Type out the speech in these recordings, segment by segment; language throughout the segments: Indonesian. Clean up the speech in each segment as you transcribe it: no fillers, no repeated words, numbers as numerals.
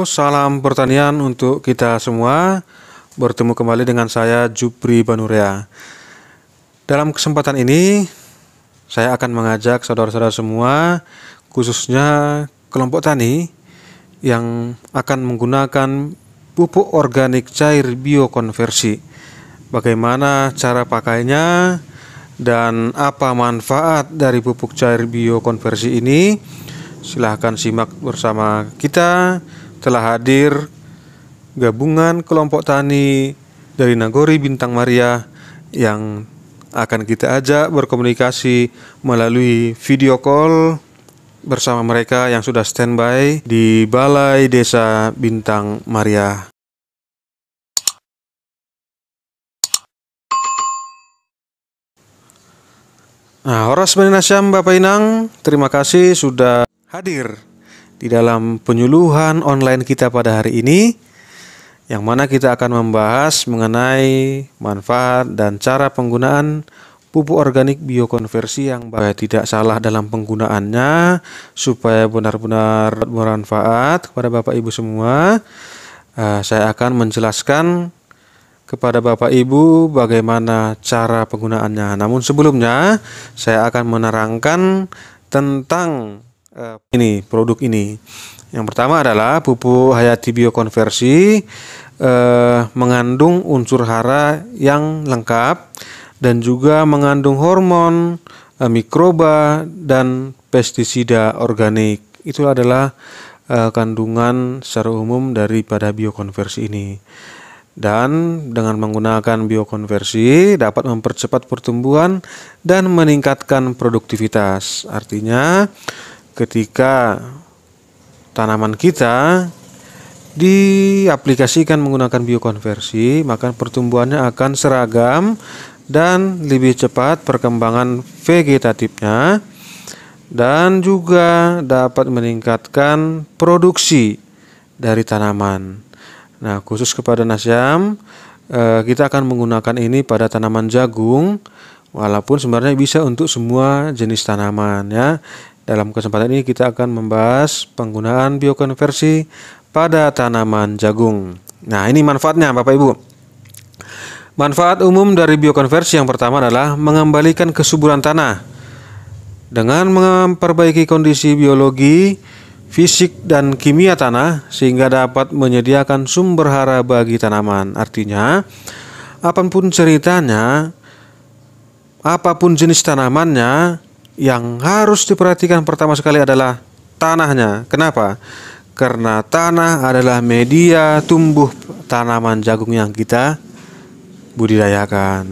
salam pertanian untuk kita semua. Bertemu kembali dengan saya Jupri Banurea. Dalam kesempatan ini, saya akan mengajak saudara-saudara semua, khususnya kelompok tani yang akan menggunakan pupuk organik cair biokonversi. Bagaimana cara pakainya dan apa manfaat dari pupuk cair biokonversi ini? Silahkan simak bersama kita. Telah hadir gabungan kelompok tani dari Nagori Bintang Maria yang akan kita ajak berkomunikasi melalui video call bersama mereka yang sudah standby di Balai Desa Bintang Maria. Nah, Horas Beninasyam Bapak Inang, terima kasih sudah hadir di dalam penyuluhan online kita pada hari ini, yang mana kita akan membahas mengenai manfaat dan cara penggunaan pupuk organik biokonversi yang tidak salah dalam penggunaannya, supaya benar-benar bermanfaat kepada Bapak Ibu semua. Saya akan menjelaskan kepada Bapak Ibu bagaimana cara penggunaannya. Namun sebelumnya saya akan menerangkan tentang produk ini. Yang pertama adalah pupuk hayati biokonversi mengandung unsur hara yang lengkap dan juga mengandung hormon, mikroba dan pestisida organik. Itu adalah kandungan secara umum daripada biokonversi ini. Dan dengan menggunakan biokonversi dapat mempercepat pertumbuhan dan meningkatkan produktivitas. Artinya ketika tanaman kita diaplikasikan menggunakan biokonversi, maka pertumbuhannya akan seragam dan lebih cepat perkembangan vegetatifnya, dan juga dapat meningkatkan produksi dari tanaman. Nah, khusus kepada Nasyam, kita akan menggunakan ini pada tanaman jagung, walaupun sebenarnya bisa untuk semua jenis tanaman ya. Dalam kesempatan ini kita akan membahas penggunaan biokonversi pada tanaman jagung. Nah, ini manfaatnya Bapak Ibu. Manfaat umum dari biokonversi yang pertama adalah mengembalikan kesuburan tanah dengan memperbaiki kondisi biologi, fisik dan kimia tanah sehingga dapat menyediakan sumber hara bagi tanaman. Artinya, apapun ceritanya, apapun jenis tanamannya, yang harus diperhatikan pertama sekali adalah tanahnya. Kenapa? Karena tanah adalah media tumbuh tanaman jagung yang kita budidayakan.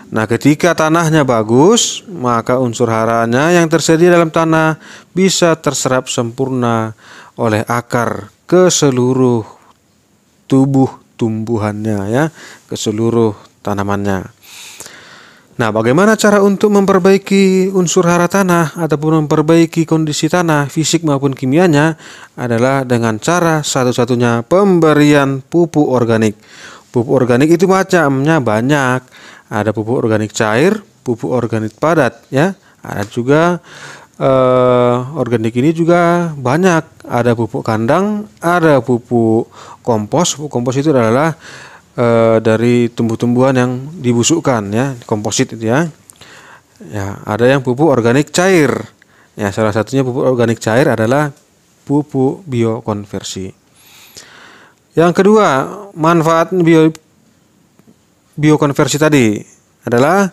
Nah, ketika tanahnya bagus, maka unsur haranya yang tersedia dalam tanah bisa terserap sempurna oleh akar ke seluruh tubuh tumbuhannya ya, ke seluruh tanamannya. Nah, bagaimana cara untuk memperbaiki unsur hara tanah ataupun memperbaiki kondisi tanah fisik maupun kimianya adalah dengan cara satu-satunya pemberian pupuk organik. Pupuk organik itu macamnya banyak. Ada pupuk organik cair, pupuk organik padat ya. Ada juga organik ini juga banyak. Ada pupuk kandang, ada pupuk kompos. Pupuk kompos itu adalah dari tumbuh-tumbuhan yang dibusukkan ya, komposit itu ya. Ya, ada yang pupuk organik cair. Ya, salah satunya pupuk organik cair adalah pupuk biokonversi. Yang kedua, manfaat biokonversi tadi adalah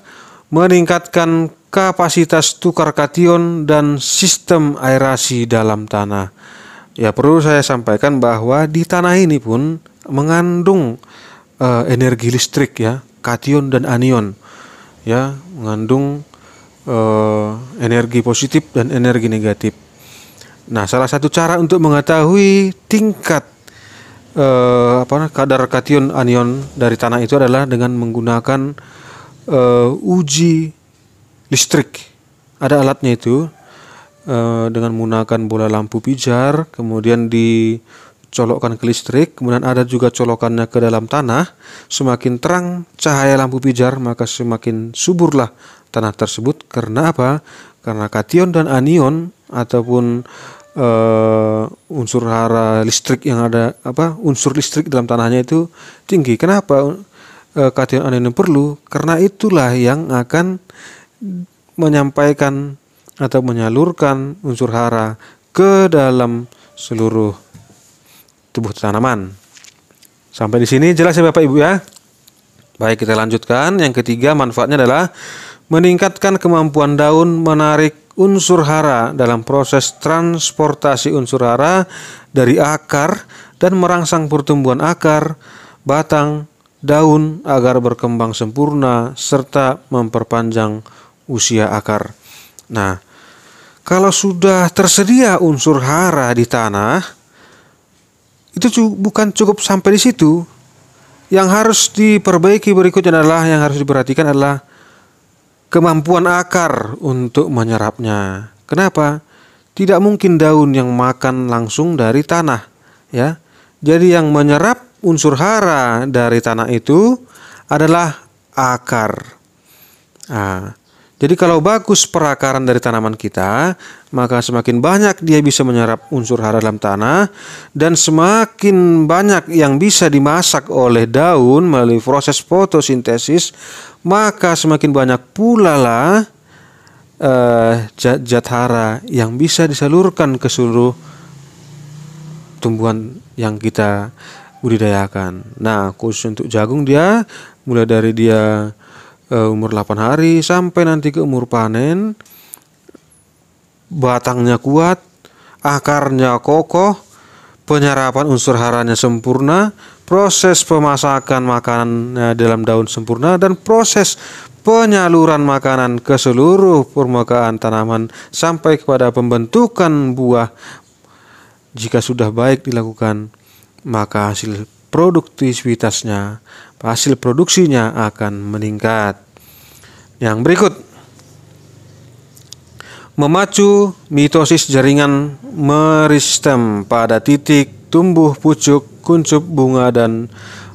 meningkatkan kapasitas tukar kation dan sistem aerasi dalam tanah. Ya, perlu saya sampaikan bahwa di tanah ini pun mengandung energi listrik ya, kation dan anion ya, mengandung energi positif dan energi negatif. Nah, salah satu cara untuk mengetahui tingkat kadar kation anion dari tanah itu adalah dengan menggunakan uji listrik. Ada alatnya itu, dengan menggunakan bola lampu pijar, kemudian dicolokkan ke listrik, kemudian ada juga colokannya ke dalam tanah. Semakin terang cahaya lampu pijar, maka semakin suburlah tanah tersebut. Karena apa? Karena kation dan anion ataupun unsur hara listrik yang ada, unsur listrik dalam tanahnya itu tinggi. Kenapa kation anion perlu? Karena itulah yang akan menyampaikan atau menyalurkan unsur hara ke dalam seluruh tubuh tanaman. Sampai di sini jelas ya Bapak Ibu ya? Baik, kita lanjutkan. Yang ketiga, manfaatnya adalah meningkatkan kemampuan daun menarik unsur hara dalam proses transportasi unsur hara dari akar dan merangsang pertumbuhan akar, batang, daun agar berkembang sempurna serta memperpanjang usia akar. Nah, kalau sudah tersedia unsur hara di tanah, itu bukan cukup sampai di situ. Yang harus diperbaiki berikutnya adalah, yang harus diperhatikan adalah kemampuan akar untuk menyerapnya. Kenapa? Tidak mungkin daun yang makan langsung dari tanah, ya. Jadi yang menyerap unsur hara dari tanah itu adalah akar. Nah, jadi kalau bagus perakaran dari tanaman kita, maka semakin banyak dia bisa menyerap unsur hara dalam tanah, dan semakin banyak yang bisa dimasak oleh daun melalui proses fotosintesis, maka semakin banyak pula lah zat-zat hara yang bisa disalurkan ke seluruh tumbuhan yang kita budidayakan. Nah, khusus untuk jagung dia mulai dari dia umur 8 hari sampai nanti ke umur panen, batangnya kuat, akarnya kokoh, penyerapan unsur haranya sempurna, proses pemasakan makanan dalam daun sempurna, dan proses penyaluran makanan ke seluruh permukaan tanaman sampai kepada pembentukan buah. Jika sudah baik dilakukan, maka hasil produktivitasnya, hasil produksinya akan meningkat. Yang berikut, memacu mitosis jaringan meristem pada titik tumbuh pucuk, kuncup, bunga, dan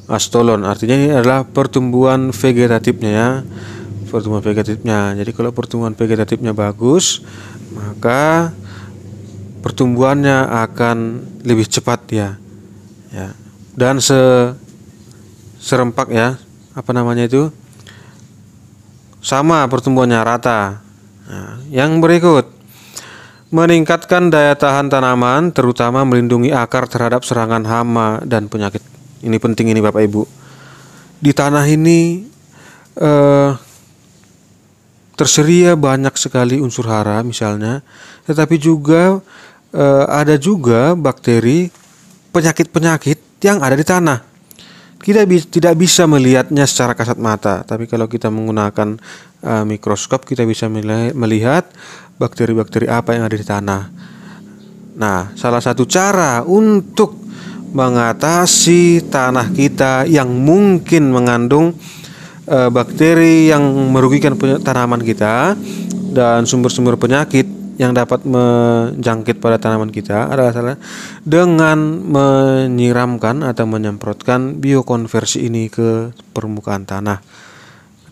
astolon. Artinya ini adalah pertumbuhan vegetatifnya ya. Pertumbuhan vegetatifnya. Jadi kalau pertumbuhan vegetatifnya bagus, maka pertumbuhannya akan lebih cepat ya. Dan serempak ya, sama pertumbuhannya rata. Nah, yang berikut, meningkatkan daya tahan tanaman, terutama melindungi akar terhadap serangan hama dan penyakit. Ini penting ini Bapak Ibu. Di tanah ini tersedia banyak sekali unsur hara misalnya, tetapi juga ada juga bakteri, penyakit-penyakit yang ada di tanah. Kita tidak bisa melihatnya secara kasat mata, tapi kalau kita menggunakan mikroskop, kita bisa melihat bakteri-bakteri apa yang ada di tanah. Nah, salah satu cara untuk mengatasi tanah kita yang mungkin mengandung bakteri yang merugikan tanaman kita dan sumber-sumber penyakit yang dapat menjangkit pada tanaman kita adalah dengan menyiramkan atau menyemprotkan biokonversi ini ke permukaan tanah.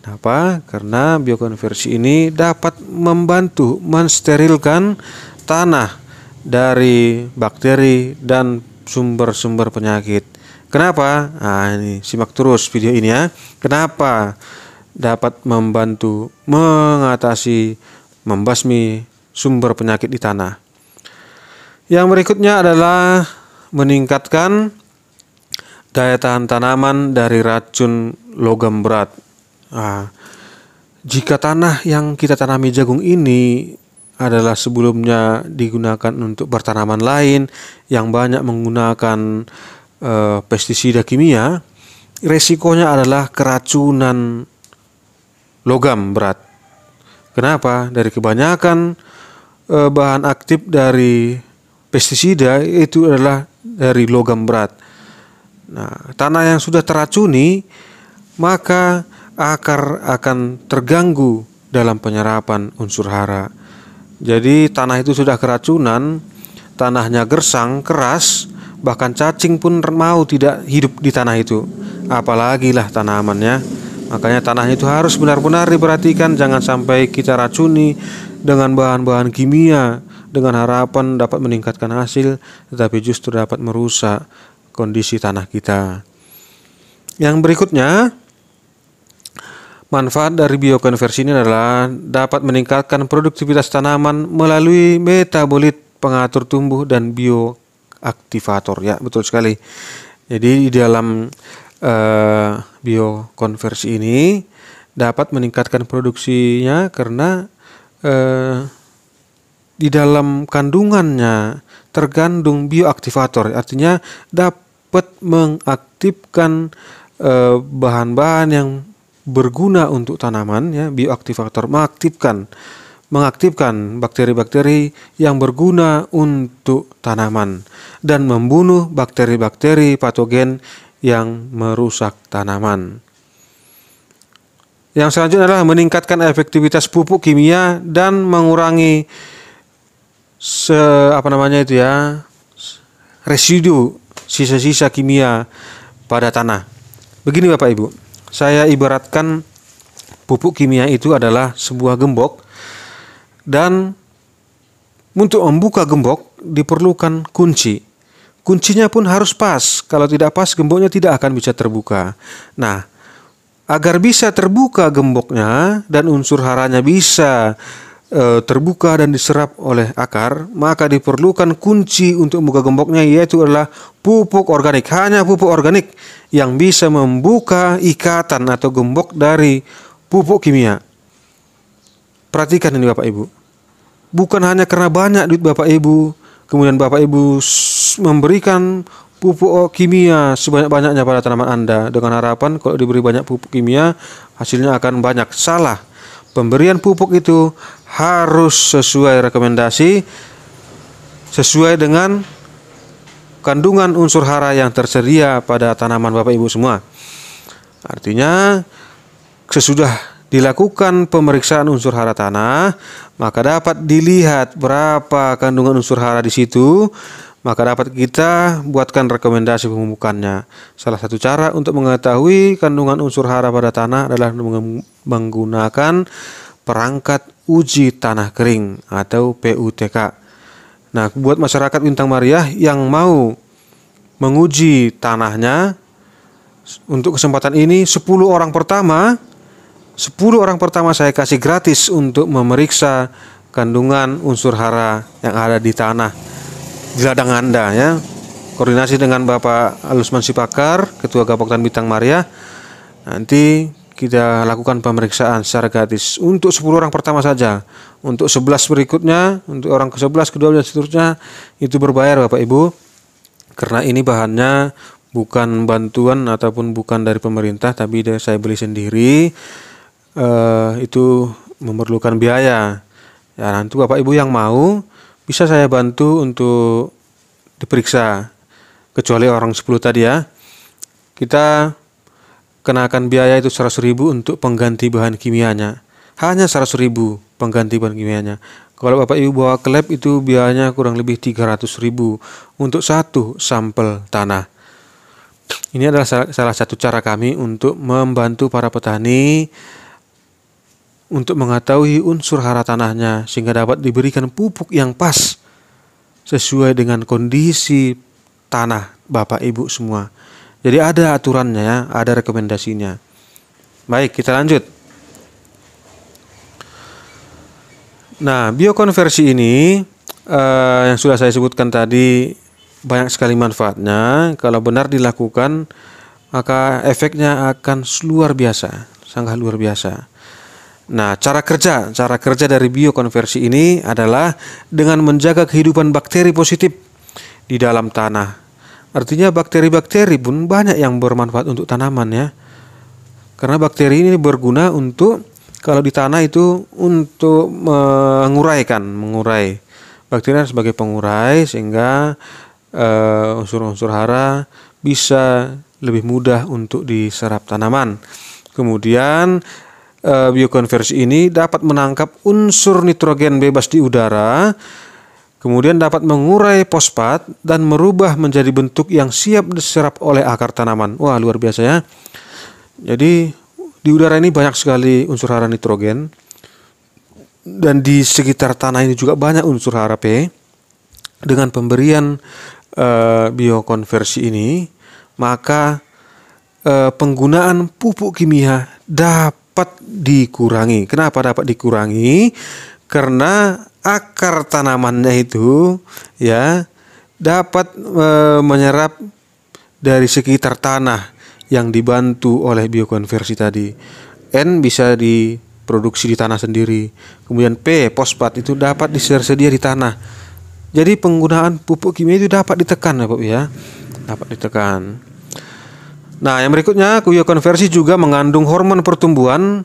Kenapa? Karena biokonversi ini dapat membantu mensterilkan tanah dari bakteri dan sumber-sumber penyakit. Kenapa? Nah, ini simak terus video ini ya. Kenapa dapat membantu mengatasi, membasmi sumber penyakit di tanah. Yang berikutnya adalah meningkatkan daya tahan tanaman dari racun logam berat. Nah, jika tanah yang kita tanami jagung ini adalah sebelumnya digunakan untuk bertanaman lain yang banyak menggunakan pestisida kimia, resikonya adalah keracunan logam berat. Kenapa? Dari kebanyakan bahan aktif dari pestisida itu adalah dari logam berat. Nah, tanah yang sudah teracuni, maka akar akan terganggu dalam penyerapan unsur hara. Jadi tanah itu sudah keracunan, tanahnya gersang, keras, bahkan cacing pun mau tidak hidup di tanah itu, apalagi lah tanamannya. Makanya tanah itu harus benar-benar diperhatikan, jangan sampai kita racuni dengan bahan-bahan kimia, dengan harapan dapat meningkatkan hasil, tetapi justru dapat merusak kondisi tanah kita. Yang berikutnya, manfaat dari biokonversi ini adalah dapat meningkatkan produktivitas tanaman melalui metabolit pengatur tumbuh dan bioaktivator. Ya, betul sekali. Jadi di dalam biokonversi ini dapat meningkatkan produksinya karena di dalam kandungannya terkandung bioaktivator, artinya dapat mengaktifkan bahan-bahan yang berguna untuk tanaman. Ya, bioaktivator mengaktifkan bakteri-bakteri yang berguna untuk tanaman dan membunuh bakteri-bakteri patogen yang merusak tanaman. Yang selanjutnya adalah meningkatkan efektivitas pupuk kimia dan mengurangi residu sisa-sisa kimia pada tanah. Begini Bapak Ibu, saya ibaratkan pupuk kimia itu adalah sebuah gembok, dan untuk membuka gembok diperlukan kunci. Kuncinya pun harus pas. Kalau tidak pas, gemboknya tidak akan bisa terbuka. Nah, agar bisa terbuka gemboknya dan unsur haranya bisa terbuka dan diserap oleh akar, maka diperlukan kunci untuk membuka gemboknya, yaitu adalah pupuk organik. Hanya pupuk organik yang bisa membuka ikatan atau gembok dari pupuk kimia. Perhatikan ini Bapak Ibu. Bukan hanya karena banyak duit Bapak Ibu, kemudian Bapak Ibu memberikan pupuk kimia sebanyak-banyaknya pada tanaman Anda dengan harapan kalau diberi banyak pupuk kimia hasilnya akan banyak. Salah. Pemberian pupuk itu harus sesuai rekomendasi, sesuai dengan kandungan unsur hara yang tersedia pada tanaman Bapak Ibu semua. Artinya sesudah dilakukan pemeriksaan unsur hara tanah, maka dapat dilihat berapa kandungan unsur hara di situ, maka dapat kita buatkan rekomendasi pemupukannya. Salah satu cara untuk mengetahui kandungan unsur hara pada tanah adalah menggunakan perangkat uji tanah kering atau PUTK. Nah, buat masyarakat Bintang Maria yang mau menguji tanahnya, untuk kesempatan ini 10 orang pertama saya kasih gratis untuk memeriksa kandungan unsur hara yang ada di tanah di ladang Anda, ya. Koordinasi dengan Bapak Alusman Sipakar, Ketua Gapoktan Bintang Maria. Nanti kita lakukan pemeriksaan secara gratis untuk 10 orang pertama saja. Untuk 11 berikutnya, untuk orang ke-11, ke-12 dan seterusnya itu berbayar Bapak Ibu. Karena ini bahannya bukan bantuan ataupun bukan dari pemerintah, tapi saya beli sendiri. Itu memerlukan biaya. Ya, nanti Bapak Ibu yang mau bisa saya bantu untuk diperiksa. Kecuali orang 10 tadi, ya. Kita kenakan biaya itu 100.000 untuk pengganti bahan kimianya. Hanya 100.000 pengganti bahan kimianya. Kalau Bapak Ibu bawa ke lab itu biayanya kurang lebih 300.000 untuk satu sampel tanah. Ini adalah salah satu cara kami untuk membantu para petani untuk mengetahui unsur hara tanahnya sehingga dapat diberikan pupuk yang pas sesuai dengan kondisi tanah Bapak Ibu semua. Jadi ada aturannya, ya, ada rekomendasinya. Baik, kita lanjut. Nah, biokonversi ini yang sudah saya sebutkan tadi banyak sekali manfaatnya. Kalau benar dilakukan, maka efeknya akan luar biasa, sangat luar biasa. Nah, cara kerja dari biokonversi ini adalah dengan menjaga kehidupan bakteri positif di dalam tanah. Artinya bakteri-bakteri pun banyak yang bermanfaat untuk tanaman, ya. Karena bakteri ini berguna untuk, kalau di tanah itu untuk mengurai. Bakteri sebagai pengurai sehingga unsur-unsur hara bisa lebih mudah untuk diserap tanaman. Kemudian biokonversi ini dapat menangkap unsur nitrogen bebas di udara, kemudian dapat mengurai fosfat dan merubah menjadi bentuk yang siap diserap oleh akar tanaman. Wah, luar biasa, ya. Jadi di udara ini banyak sekali unsur hara nitrogen dan di sekitar tanah ini juga banyak unsur hara P. Dengan pemberian biokonversi ini, maka penggunaan pupuk kimia dapat dikurangi. Kenapa dapat dikurangi? Karena akar tanamannya itu ya dapat menyerap dari sekitar tanah yang dibantu oleh biokonversi tadi. N bisa diproduksi di tanah sendiri. Kemudian P, fosfat itu dapat disedia di tanah. Jadi penggunaan pupuk kimia itu dapat ditekan ya Bapak ya. Dapat ditekan. Nah, yang berikutnya, biokonversi juga mengandung hormon pertumbuhan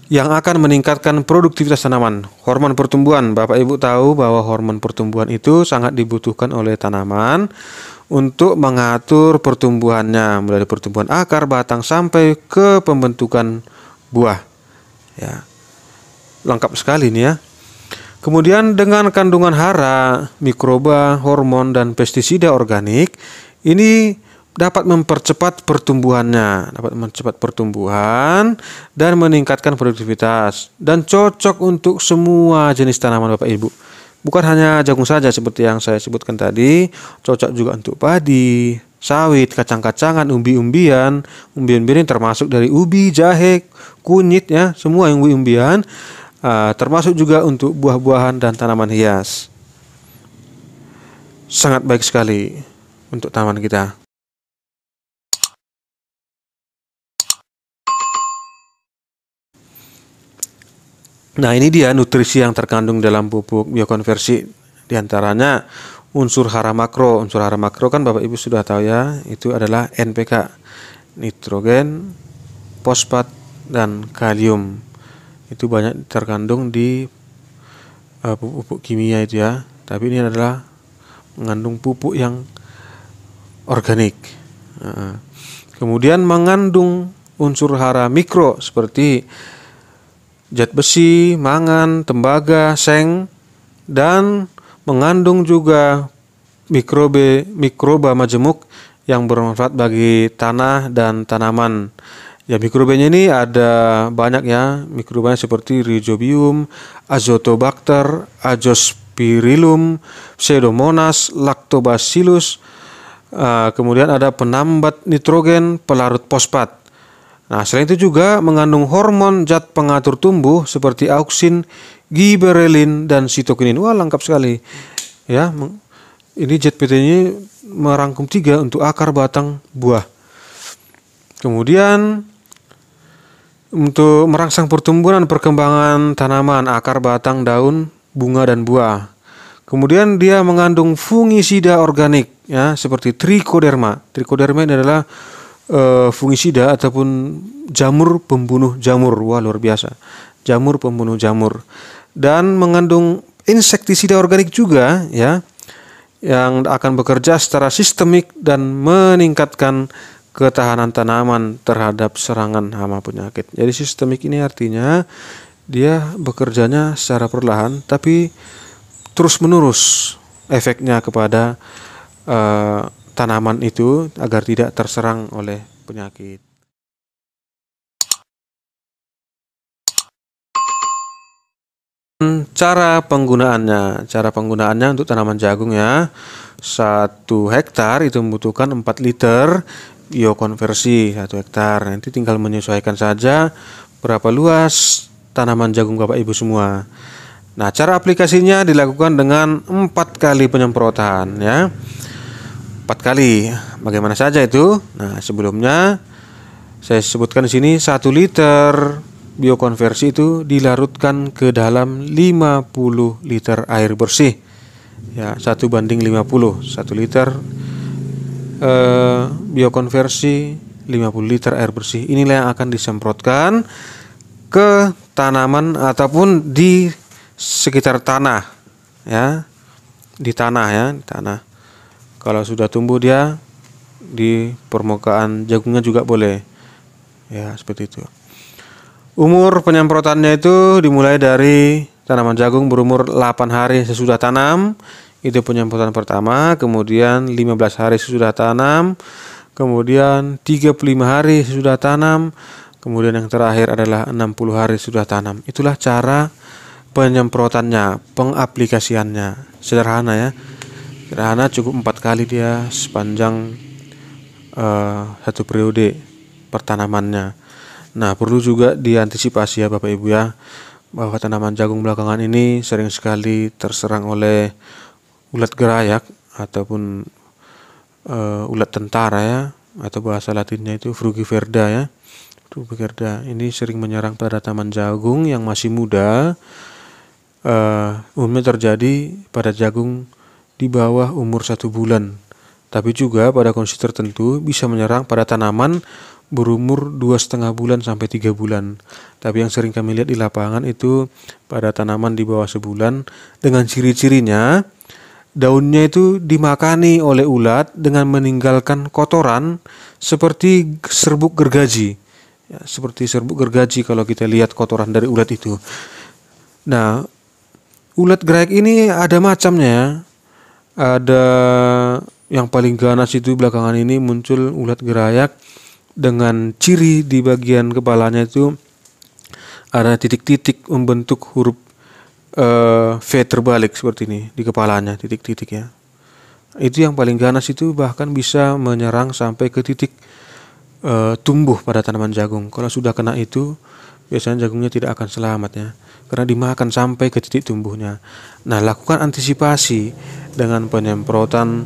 yang akan meningkatkan produktivitas tanaman. Hormon pertumbuhan, Bapak Ibu tahu bahwa hormon pertumbuhan itu sangat dibutuhkan oleh tanaman untuk mengatur pertumbuhannya, mulai dari pertumbuhan akar, batang sampai ke pembentukan buah. Ya. Lengkap sekali nih ya. Kemudian dengan kandungan hara, mikroba, hormon, dan pestisida organik, ini dapat mempercepat pertumbuhannya, dapat mempercepat pertumbuhan dan meningkatkan produktivitas, dan cocok untuk semua jenis tanaman Bapak Ibu. Bukan hanya jagung saja seperti yang saya sebutkan tadi, cocok juga untuk padi, sawit, kacang-kacangan, umbi-umbian. Umbi-umbian ini termasuk dari ubi, jahe, kunyit ya, semua yang umbi-umbian. Termasuk juga untuk buah-buahan dan tanaman hias. Sangat baik sekali untuk tanaman kita. Nah, ini dia nutrisi yang terkandung dalam pupuk biokonversi. Di antaranya unsur hara makro. Unsur hara makro kan Bapak Ibu sudah tahu ya, itu adalah NPK, nitrogen, fosfat, dan kalium. Itu banyak terkandung di pupuk kimia itu ya. Tapi ini adalah mengandung pupuk yang organik. Kemudian mengandung unsur hara mikro seperti zat besi, mangan, tembaga, seng, dan mengandung juga mikroba majemuk yang bermanfaat bagi tanah dan tanaman. Ya, mikrobanya ini ada banyak ya, mikrobanya seperti Rhizobium, Azotobacter, Azospirillum, Pseudomonas, Lactobacillus. Kemudian ada penambat nitrogen, pelarut fosfat. Nah, selain itu juga mengandung hormon zat pengatur tumbuh seperti auksin, giberelin, dan sitokinin. Wah, lengkap sekali. Ya, ini zat PT ini merangkum 3 untuk akar, batang, buah. Kemudian untuk merangsang pertumbuhan dan perkembangan tanaman, akar, batang, daun, bunga, dan buah. Kemudian dia mengandung fungisida organik ya, seperti trichoderma. Trichoderma ini adalah fungisida ataupun jamur pembunuh jamur. Wah, luar biasa. Jamur pembunuh jamur. Dan mengandung insektisida organik juga ya, yang akan bekerja secara sistemik dan meningkatkan ketahanan tanaman terhadap serangan hama penyakit. Jadi sistemik ini artinya dia bekerjanya secara perlahan tapi terus menerus efeknya kepada tanaman itu agar tidak terserang oleh penyakit. Cara penggunaannya untuk tanaman jagung ya, 1 hektar itu membutuhkan 4 liter biokonversi 1 hektar. Nanti tinggal menyesuaikan saja berapa luas tanaman jagung Bapak Ibu semua. Nah, cara aplikasinya dilakukan dengan 4 kali penyemprotan ya. 4 kali. Bagaimana saja itu? Nah, sebelumnya saya sebutkan di sini 1 liter biokonversi itu dilarutkan ke dalam 50 liter air bersih. Ya, 1:50. 1 liter biokonversi 50 liter air bersih. Inilah yang akan disemprotkan ke tanaman ataupun di sekitar tanah ya, di tanah. Kalau sudah tumbuh dia di permukaan jagungnya juga boleh ya, seperti itu. Umur penyemprotannya itu dimulai dari tanaman jagung berumur 8 hari sesudah tanam. Itu penyemprotan pertama, kemudian 15 hari sesudah tanam, kemudian 35 hari sesudah tanam, kemudian yang terakhir adalah 60 hari sesudah tanam. Itulah cara penyemprotannya, pengaplikasiannya. Sederhana ya, sederhana, cukup 4 kali dia sepanjang satu periode pertanamannya. Nah, perlu juga diantisipasi ya Bapak Ibu ya, bahwa tanaman jagung belakangan ini sering sekali terserang oleh ulat gerayak ataupun ulat tentara ya, atau bahasa latinnya itu Frugiverda ya. Frugiverda ini sering menyerang pada tanaman jagung yang masih muda. Umumnya terjadi pada jagung di bawah umur 1 bulan. Tapi juga pada kondisi tertentu bisa menyerang pada tanaman berumur 2,5 bulan sampai 3 bulan. Tapi yang sering kami lihat di lapangan itu pada tanaman di bawah sebulan, dengan ciri-cirinya daunnya itu dimakani oleh ulat dengan meninggalkan kotoran seperti serbuk gergaji. Ya, seperti serbuk gergaji kalau kita lihat kotoran dari ulat itu. Nah, ulat gerayak ini ada macamnya. Ada yang paling ganas itu belakangan ini muncul ulat gerayak dengan ciri di bagian kepalanya itu ada titik-titik membentuk huruf V terbalik seperti ini di kepalanya, titik-titik ya. Itu yang paling ganas, itu bahkan bisa menyerang sampai ke titik tumbuh pada tanaman jagung. Kalau sudah kena itu biasanya jagungnya tidak akan selamat ya, karena dimakan sampai ke titik tumbuhnya. Nah, lakukan antisipasi dengan penyemprotan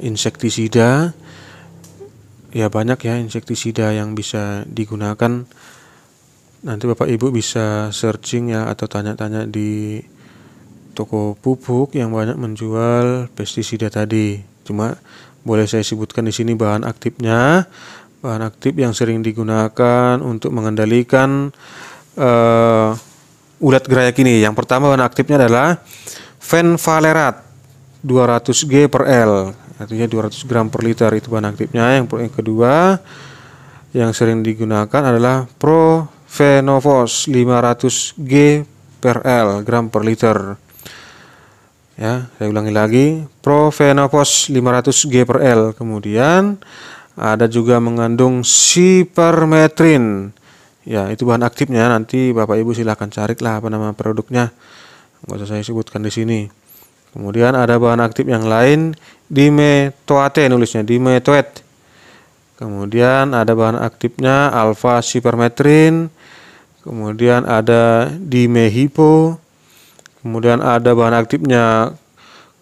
insektisida. Ya, banyak ya insektisida yang bisa digunakan. Nanti Bapak Ibu bisa searching ya, atau tanya-tanya di toko pupuk yang banyak menjual pestisida tadi. Cuma boleh saya sebutkan di sini bahan aktifnya. Bahan aktif yang sering digunakan untuk mengendalikan ulat gerayak ini. Yang pertama bahan aktifnya adalah fenvalerat 200 G per L, artinya 200 gram per liter, itu bahan aktifnya. Yang kedua yang sering digunakan adalah Profenovos 500 G per L, gram per liter. Ya, saya ulangi lagi, Profenovos 500 G per L. Kemudian ada juga mengandung sipermetrin. Ya, itu bahan aktifnya. Nanti Bapak Ibu silahkan carilah apa nama produknya. Nggak usah saya sebutkan di sini. Kemudian ada bahan aktif yang lain, dimetoate, nulisnya dimetoate. Kemudian ada bahan aktifnya alfa sipermetrin. Kemudian ada dimehipo. Kemudian ada bahan aktifnya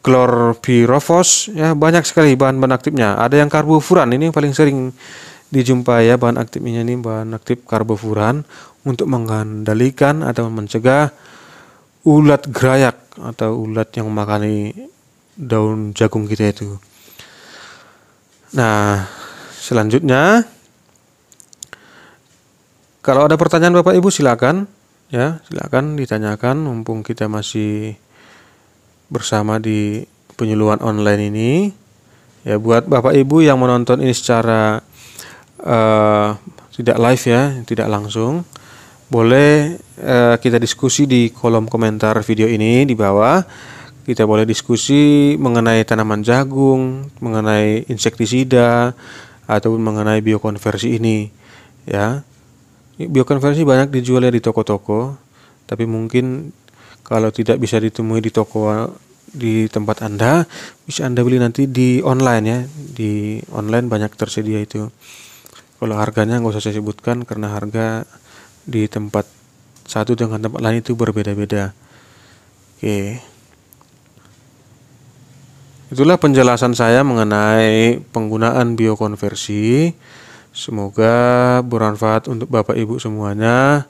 klorpirofos. Ya, banyak sekali bahan-bahan aktifnya. Ada yang karbofuran, ini yang paling sering dijumpai ya, bahan aktifnya ini bahan aktif karbofuran untuk mengendalikan atau mencegah ulat gerayak atau ulat yang memakani daun jagung kita itu. Nah, selanjutnya kalau ada pertanyaan Bapak Ibu silakan ya, silakan ditanyakan mumpung kita masih bersama di penyuluhan online ini. Ya, buat Bapak Ibu yang menonton ini secara tidak live ya, tidak langsung, boleh kita diskusi di kolom komentar video ini di bawah. Kita boleh diskusi mengenai tanaman jagung, mengenai insektisida, ataupun mengenai biokonversi ini. Ya, biokonversi banyak dijual di toko-toko, tapi mungkin kalau tidak bisa ditemui di toko di tempat Anda, bisa Anda beli nanti di online ya. Di online banyak tersedia itu. Kalau harganya nggak usah saya sebutkan karena harga di tempat satu dengan tempat lain itu berbeda-beda. Oke. Itulah penjelasan saya mengenai penggunaan biokonversi. Semoga bermanfaat untuk Bapak Ibu semuanya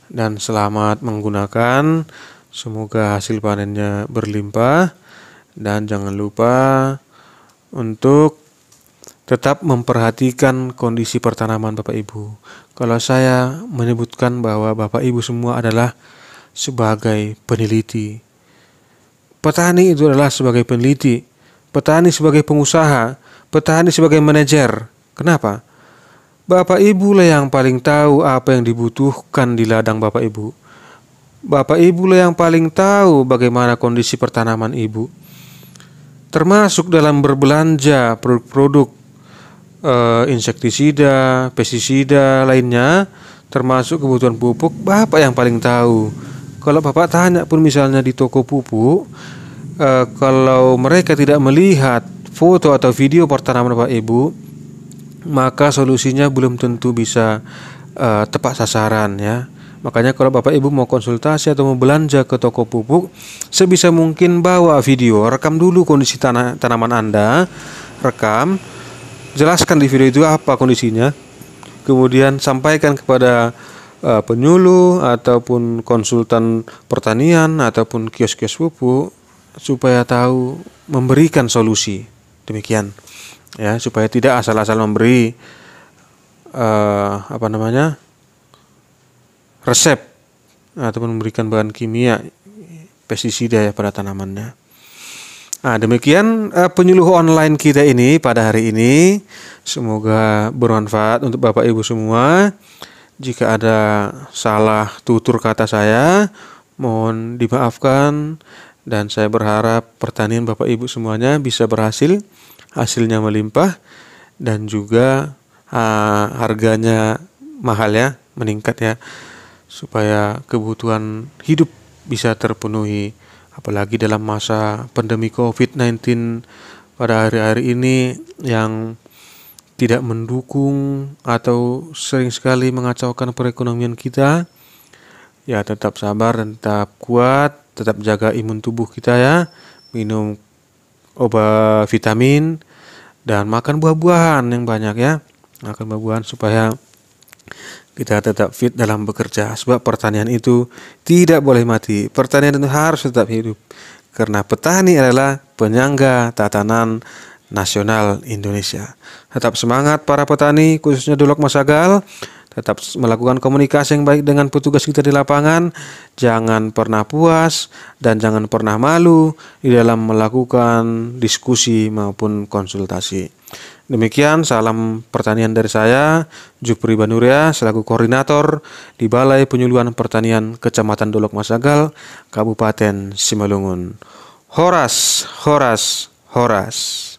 dan selamat menggunakan. Semoga hasil panennya berlimpah dan jangan lupa untuk tetap memperhatikan kondisi pertanaman Bapak Ibu. Kalau saya menyebutkan bahwa Bapak Ibu semua adalah sebagai peneliti. Petani itu adalah sebagai peneliti. Petani sebagai pengusaha. Petani sebagai manajer. Kenapa? Bapak Ibu lah yang paling tahu apa yang dibutuhkan di ladang Bapak Ibu. Bapak Ibu lah yang paling tahu bagaimana kondisi pertanaman Ibu. Termasuk dalam berbelanja produk-produk insektisida, pestisida lainnya, termasuk kebutuhan pupuk, Bapak yang paling tahu Kalau Bapak tanya pun misalnya di toko pupuk, kalau mereka tidak melihat foto atau video pertanaman Bapak Ibu, maka solusinya belum tentu bisa tepat sasaran ya. Makanya kalau Bapak Ibu mau konsultasi atau mau belanja ke toko pupuk, sebisa mungkin bawa video, rekam dulu kondisi tanaman Anda, rekam, jelaskan di video itu apa kondisinya, kemudian sampaikan kepada penyuluh ataupun konsultan pertanian ataupun kios-kios pupuk supaya tahu memberikan solusi. Demikian ya, supaya tidak asal-asal memberi resep ataupun memberikan bahan kimia pestisida ya pada tanamannya. Nah, demikian penyuluh online kita ini pada hari ini. Semoga bermanfaat untuk Bapak Ibu semua. Jika ada salah tutur kata saya, mohon dimaafkan, dan saya berharap pertanian Bapak Ibu semuanya bisa berhasil, hasilnya melimpah, dan juga harganya mahal ya, meningkat ya, supaya kebutuhan hidup bisa terpenuhi, apalagi dalam masa pandemi COVID-19 pada hari-hari ini yang tidak mendukung atau sering sekali mengacaukan perekonomian kita. Ya, tetap sabar dan tetap kuat, tetap jaga imun tubuh kita ya, minum obat vitamin dan makan buah-buahan yang banyak ya, makan buah-buahan supaya kita tetap fit dalam bekerja, sebab pertanian itu tidak boleh mati. Pertanian itu harus tetap hidup, karena petani adalah penyangga tatanan nasional Indonesia. Tetap semangat para petani, khususnya Dolok Masagal. Tetap melakukan komunikasi yang baik dengan petugas kita di lapangan. Jangan pernah puas dan jangan pernah malu di dalam melakukan diskusi maupun konsultasi. Demikian salam pertanian dari saya, Jupri Banuria, selaku koordinator di Balai Penyuluhan Pertanian Kecamatan Dolok Masagal, Kabupaten Simalungun. Horas, horas, horas.